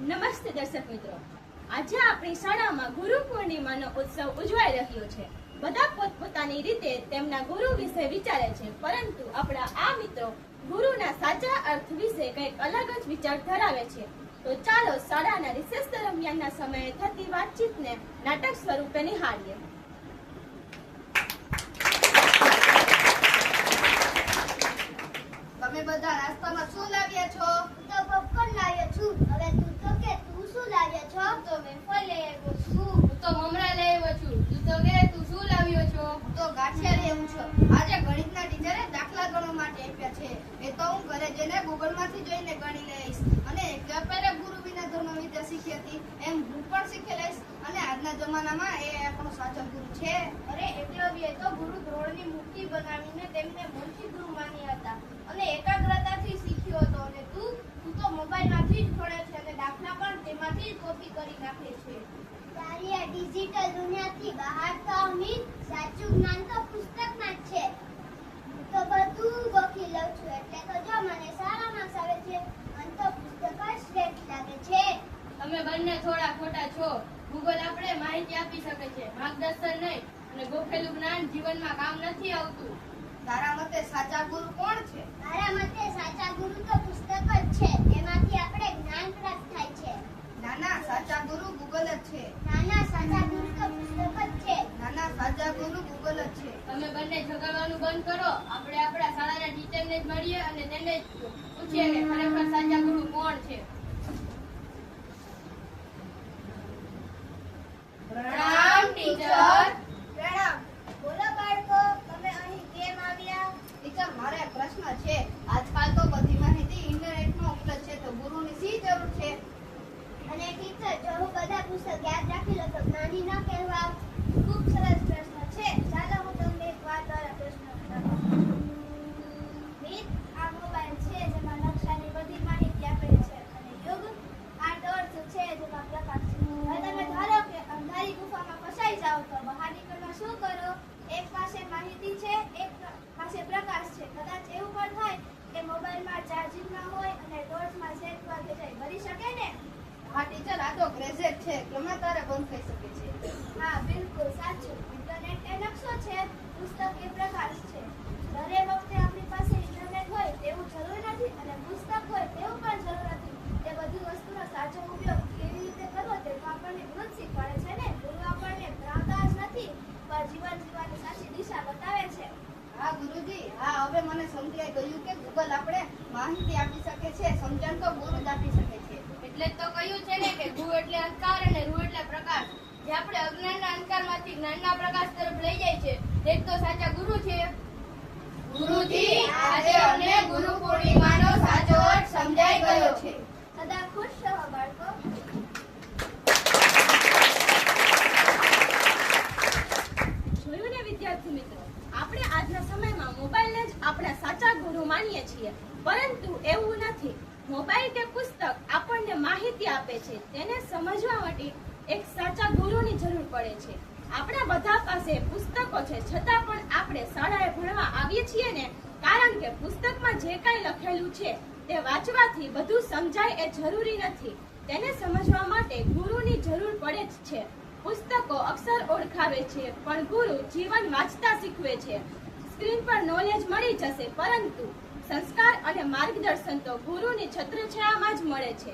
નમસ્તે દર્શક મિત્રો, આજે આપણી શાળામાં ગુરુ પૂર્ણિમાનો ઉત્સવ ઉજવાઈ રહ્યો છે. બધા પોતપોતાની રીતે તેમના ગુરુ વિશે વિચારે છે, પરંતુ આપણા આ મિત્રો ગુરુના સાચા અર્થ વિશે કંઈક અલગ જ વિચાર ધરાવે છે. તો ચાલો શાળાના રિસેસ દરમિયાનના સમયે થતી વાતચીતને નાટક સ્વરૂપે નિહાળીએ. તમે બધા નાસ્તામાં શું લાવ્યા છો? તો પોપકોર્ન લાવ્યો છું. હવે તું તો કે તું શું લાવ્યો છો? તો વેફર લઈ આવ્યો છું. હું તો મમરા લઈ આવ્યો છું. તું તો કે તું શું લાવ્યો છો? હું તો ગાંઠિયા લઈ આવ્યો છું. આજે ગણિતના ટીચરે દાખલા ગણવા માટે આપ્યા છે. એ તો હું ઘરે જઈને ગૂગલમાંથી જોઈને ગણી લઈશ. અને પહેલા ગુરુ વિના ધર્મવિદ્યા શીખી હતી એમ હું પણ શીખી લઈશ. અને આજના જમાનામાં એ આપણો સાચો ગુરુ છે. અરે એકલવ્યએ તો ગુરુ દ્રોણની મૂર્તિ બનાવીને તેમને મનથી ગુરુ માન્યા હતા અને એકાગ્રતાથી શીખ્યો હતો. અને તું તો મોબાઈલમાંથી જ ભણે છે અને દાખલા પણ તેમાંથી જ કોપી કરી નાખે છે. તારી આ ડિજિટલ દુનિયાથી બહાર તો અમીર સાચું જ્ઞાન તો પુસ્તકમાં જ છે. હું તો બધું ગોખી લઉં છું, એટલે તો જો મને સારા માર્ક્સ આવે છે. મને તો પુસ્તક જ શ્રેષ્ઠ લાગે છે. તમે બંને થોડા ખોટા છો. ગૂગલ આપણે માહિતી આપી શકે છે, માર્ગદર્શન નહીં. અને ગોખેલું જ્ઞાન જીવનમાં કામ નથી આવતું. તારા મતે સાચા ગુરુ કોણ છે? મારા મતે સાચા ગુરુ તો પુસ્તક જ છે. એમાંથી આપણે જ્ઞાન પ્રાપ્ત થાય છે. નાના સાચા ગુરુ ગૂગલ જ છે. નાના સાચા ગુરુ તો પુસ્તક જ છે. નાના સાચા ગુરુ ગૂગલ જ છે. તમે બંને ઝઘડવાનું બંધ કરો. આપણે આપણા શાળાના ટીચરને જ મળીએ અને તેને જ પૂછીએ કે ખરેખર સાચા ગુરુ કોણ છે. પ્રણામ ટીચર. પ્રણામ. બોલો બાળકો, તમે અહીં કેમ આવ્યા? ટીચર, મારે એક પ્રશ્ન છે. આજકાલ તો બધી માહિતી ઇન્ટરનેટમાં ઉપલબ્ધ છે, તો ગુરુની શી જરૂર છે? અને ટીચર, જો હું બધા પુસ્તક યાદ રાખી લઉં તો જ્ઞાની ન કહેવાવ. ખૂબ સરસ પ્રશ્ન છે. ચાલો હું તમને એક વાત દ્વારા પ્રશ્ન પૂછું. મિત, આ મોબાઈલ છે જેમાં નકશાની બધી માહિતી આપેલી છે, અને યુગ આ ટોર્ચ છે જેમાં પ્રકાશ છે. હવે તમે ધારો કે અંધારી ગુફામાં ફસાઈ જાઓ તો બહાર નીકળવા શું કરો? એક પાસે માહિતી છે, એક પાસે પ્રકાશ છે. કદાચ એવું પણ થાય કે મોબાઈલમાં ચાર્જિંગ ન હોય અને ટોર્ચમાં સેટ વાગે જાય. બની શકે ને? હા ટીચર, આ તો ગ્રેજેટ છે, ગમે ત્યારે બંધ થઈ શકે છે. હા, બિલકુલ સાચું. ઇન્ટરનેટ એ નકશો છે, પુસ્તક એ પ્રકાશ છે. દરેક વખતે આપણી પાસે ઇન્ટરનેટ હોય તેવું જરૂરી નથી અને પુસ્તક હોય તેવું પણ જરૂર નથી. તે બધી વસ્તુનો સાચો ઉપયોગ કેવી રીતે કરવો તે તો આપણને ગુરુ જ શીખવાડે છે ને. ગુરુ આપણને ભણાવતા જ નથી, પણ જીવન જીવવાની સાચી દિશા બતાવે છે. હા ગુરુજી, હા હવે મને સમજાઈ ગયું કે ગૂગલ આપણે માહિતી આપી શકે છે, સમજણ તો ગુરુ જ આપી શકે છે. એટલે જ તો કહ્યું છે ને કે ગુરુ એટલે અંધકાર અને રૂ એટલે પ્રકાશ. જે આપણે અજ્ઞાનના અંધકારમાંથી જ્ઞાનના પ્રકાશ તરફ લઈ જાય છે, તે જ તો સાચા ગુરુ છે. ગુરુજી, આજે અમને ગુરુ પૂર્ણિમાનો સાચો અર્થ સમજાઈ ગયો છે. સદા ખુશ રહો બાળકો. જોયું ને વિદ્યાર્થી મિત્રો, આપણે આજના સમયમાં મોબાઈલને જ આપણા સાચા ગુરુ માનીએ છીએ, પરંતુ એવું નથી. મોબાઈલ કે પુસ્તક આપણને માહિતી આપે છે, તેને સમજવા માટે એક સાચા ગુરુની જરૂર પડે છે. આપણા બધા પાસે પુસ્તકો છે, છતાં પણ આપણે શાળાએ ભણવા આવીએ છીએ ને, કારણ કે પુસ્તકમાં જે કાંઈ લખેલું છે તે વાંચવાથી બધું સમજાય એ જરૂરી નથી. તેને સમજવા માટે ગુરુની જરૂર પડે જ છે. પુસ્તકો અક્ષર ઓળખાવે છે, પણ ગુરુ જીવન વાંચતા શીખવે છે. સ્ક્રીન પર નોલેજ મળી જશે, પરંતુ સંસ્કાર અને માર્ગદર્શન તો ગુરુની છત્રછાયામાં જ મળે છે.